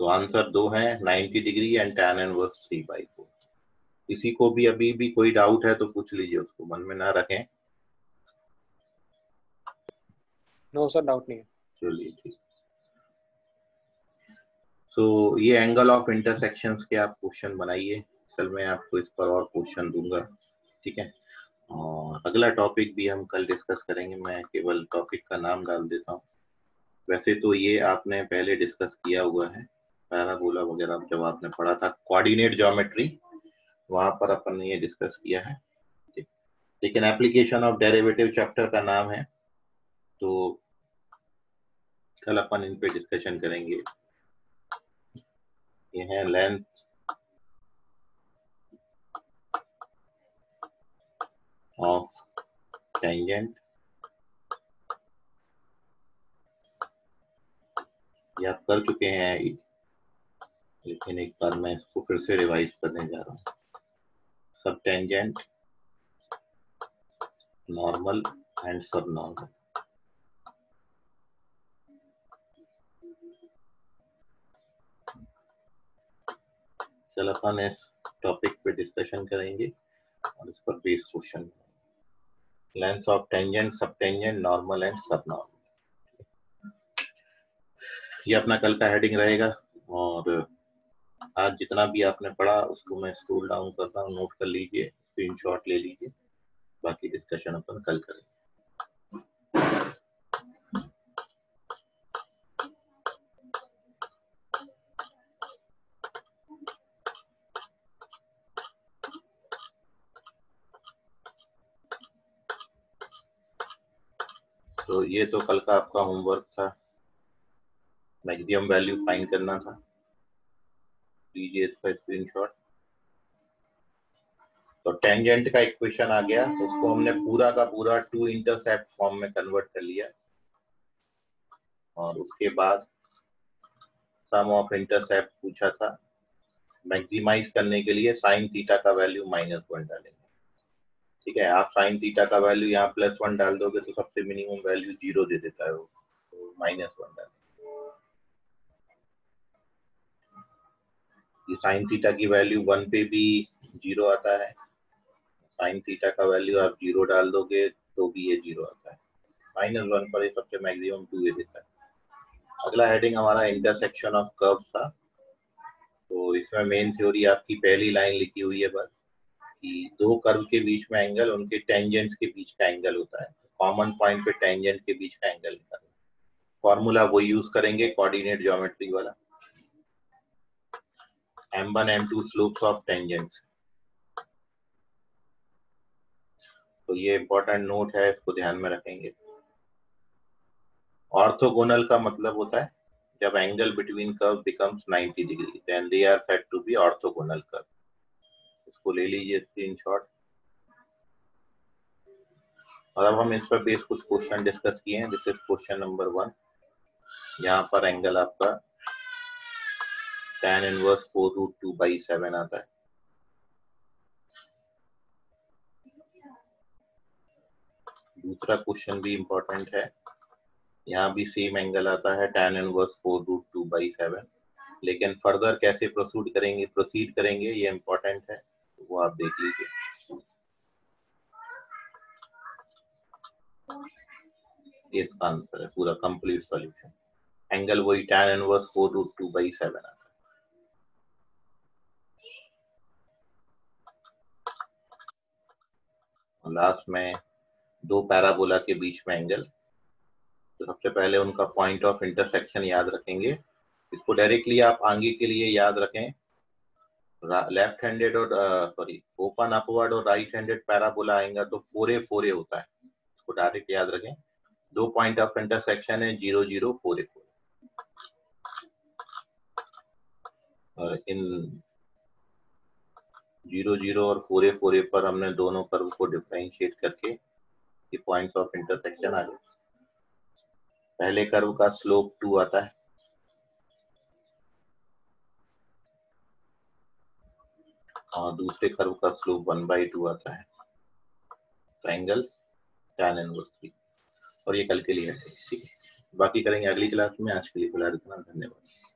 तो आंसर 2 है 90 डिग्री एंड tan इनवर्स 3/4। किसी को भी अभी भी कोई डाउट है तो पूछ लीजिए, उसको मन में ना रखें। नो सर, डाउट नहीं है। चलिए ठीक। तो ये एंगल ऑफ इंटरसेक्शंस के आप क्वेश्चन बनाइए, कल मैं आपको इस पर और क्वेश्चन दूंगा। ठीक है, और अगला टॉपिक भी हम कल डिस्कस करेंगे। मैं केवल टॉपिक का नाम डाल देता हूँ, वैसे तो ये आपने पहले डिस्कस किया हुआ है, पैराबोला वगैरह जब आपने पढ़ा था कोऑर्डिनेट ज्योमेट्री, वहां पर अपन ने ये डिस्कस किया है। लेकिन एप्लीकेशन ऑफ डेरिवेटिव चैप्टर का नाम है, तो कल अपन इन पे डिस्कशन करेंगे। ये है लेंथ ऑफ टेंजेंट, ये आप कर चुके हैं लेकिन एक बार मैं इसको फिर से रिवाइज करने जा रहा हूँ। सब टेंजेंट, नॉर्मल एंड सब नॉर्मल। चल अपन इस टॉपिक पे डिस्कशन करेंगे और इस पर base question, length of tangent, सब टेंजेंट, नॉर्मल एंड सब नॉर्मल, ये अपना कल का हेडिंग रहेगा। और आज जितना भी आपने पढ़ा उसको मैं स्क्रॉल डाउन कर रहा हूँ, नोट कर लीजिए, स्क्रीनशॉट ले लीजिए, बाकी डिस्कशन अपन कल करेंगे। तो ये तो कल का आपका होमवर्क था, मैक्सिमम वैल्यू फाइंड करना था, लीजिए इसका स्क्रीनशॉट। तो टेंजेंट का इक्वेशन आ गया, उसको हमने पूरा का पूरा टू इंटरसेप्ट फॉर्म में कन्वर्ट कर लिया, और उसके बाद सम ऑफ इंटरसेप्ट पूछा था। मैक्सिमाइज करने के लिए साइन थीटा का वैल्यू -1 डालेंगे। ठीक है, आप साइन थीटा का वैल्यू यहाँ +1 डाल दोगे तो सबसे मिनिमम वैल्यू 0 दे देता है वो, तो -1 डालेंगे। ये साइन थीटा की वैल्यू 1 पे भी 0 आता है, साइन थीटा का वैल्यू आप 0 डाल दोगे तो भी ये 0 आता है, -1 पर ये सबसे मैक्सिमम 2 दे देता है। अगला हेडिंग हमारा इंटरसेक्शन ऑफ कर्व्स था। तो इसमें मेन थ्योरी आपकी पहली लाइन लिखी हुई है बस, कि दो कर्व के बीच में एंगल उनके टेंजेंट्स के बीच का एंगल होता है, कॉमन पॉइंट पे टेंजेंट के बीच का एंगल निकालना। फॉर्मूला वो यूज करेंगे कोऑर्डिनेट ज्योमेट्री वाला, m1 m2 slopes of tangents. तो ये इंपॉर्टेंट नोट है, इसको ध्यान में रखेंगे। ऑर्थोगोनल का मतलब होता है जब angle between curve becomes 90 degree, then they are said to be orthogonal curve. इसको ले लीजिए स्क्रीनशॉट। और अब हम इस पर बेस कुछ क्वेश्चन डिस्कस किए हैं। This is question number 1। यहाँ पर एंगल आपका tan इनवर्स 4√2/7 आता है। दूसरा क्वेश्चन भी इंपॉर्टेंट है, यहाँ भी सेम एंगल आता है tan इनवर्स 4√2/7, लेकिन फर्दर कैसे प्रोसीड करेंगे ये इंपॉर्टेंट है, वो आप देख लीजिए। ये इसका आंसर है, पूरा कंप्लीट सॉल्यूशन। एंगल वही tan इनवर्स 4√2/7 आता है। लास्ट में दो पैराबोला के बीच में एंगल, तो सबसे पहले उनका पॉइंट ऑफ इंटरसेक्शन याद रखेंगे। इसको डायरेक्टली आप आगे के लिए याद रखें लेफ्ट हैंडेड और सॉरी ओपन अपवर्ड और राइट हैंडेड पैराबोला आएगा तो 4A 4A होता है, इसको डायरेक्ट याद रखें। 2 पॉइंट ऑफ इंटरसेक्शन है 0 0 4A 4। और इन 0 0 और 4A 4A पर हमने दोनों कर्व को डिफरेंशिएट करके ये पॉइंट्स ऑफ इंटरसेक्शन आ गए। पहले कर्व का स्लोप 2 आता है और दूसरे कर्व का स्लोप 1/2 आता है। ट्रायंगल tan इनवर्स 3 और ये कल के लिए है, ठीक है। बाकी करेंगे अगली क्लास में। आज के लिए फिलहाल इतना, धन्यवाद।